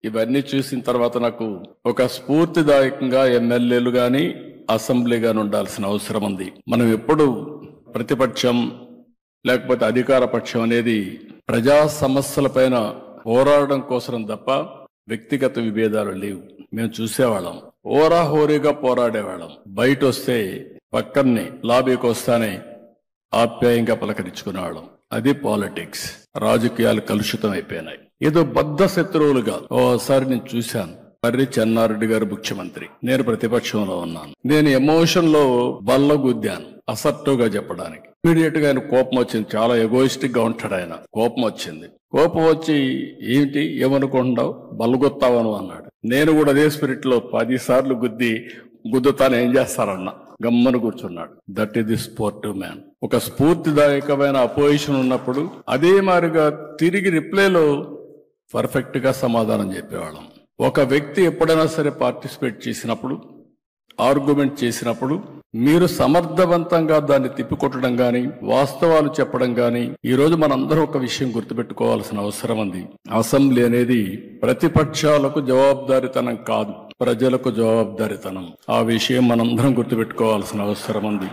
ఇవన్నీ చూసిన తర్వాత నాకు ఒక స్ఫూర్తిదాయకంగా ఎమ్మెల్యేలు గాని అసెంబ్లీ గాని ఉండాల్సిన అవసరం ఉంది. మనం ఎప్పుడు ప్రతిపక్షం లేకపోతే అధికార పక్షం అనేది ప్రజా సమస్యలపైన పోరాడడం కోసం తప్ప వ్యక్తిగత విభేదాలు లేవు. మేము చూసేవాళ్ళం, హోరాహోరీగా పోరాడేవాళ్ళం. బయట వస్తే పక్కనే లాబీకి వస్తానే ఆప్యాయంగా పలకరించుకునేవాళ్ళం. అది పాలిటిక్స్. రాజకీయాలు కలుషితం అయిపోయినాయి. ఏదో బద్ధ శత్రువులుగా ఓసారి నేను చూశాను. మర్రి చెన్నారెడ్డి గారు ముఖ్యమంత్రి, నేను ప్రతిపక్షంలో ఉన్నాను. నేను ఎమోషన్ లో బల్లగుద్దాను అసర్టివ్ గా చెప్పడానికి. ఇమీడియట్ గా ఆయన కోపం వచ్చింది. చాలా ఎగోయిస్టిక్ గా ఉంటాడు ఆయన. కోపం వచ్చింది. కోపం వచ్చి ఏంటి ఏమనుకుంటున్నావు, బల్లగొత్తావను అన్నాడు. నేను కూడా అదే స్పిరిట్ లో 10 సార్లు గుద్దుతాను, ఏం చేస్తారన్నా గమ్మను కూర్చున్నాడు. That is the sportive man. ఒక స్ఫూర్తిదాయకమైన అపోజిషన్ ఉన్నప్పుడు అదే మాదిరిగా తిరిగి రిప్లైలో పర్ఫెక్ట్ గా సమాధానం చెప్పేవాళ్ళం. ఒక వ్యక్తి ఎప్పుడైనా సరే పార్టిసిపేట్ చేసినప్పుడు, ఆర్గ్యుమెంట్ చేసినప్పుడు మీరు సమర్థవంతంగా దాన్ని తిప్పికొట్టడం గాని, వాస్తవాలు చెప్పడం గాని. ఈ రోజు మనందరం ఒక విషయం గుర్తుపెట్టుకోవాల్సిన అవసరం ఉంది. అసెంబ్లీ అనేది ప్రతిపక్షాలకు జవాబుదారీతనం కాదు, ప్రజలకు జవాబుదారీతనం. ఆ విషయం మనందరం గుర్తుపెట్టుకోవాల్సిన అవసరం ఉంది.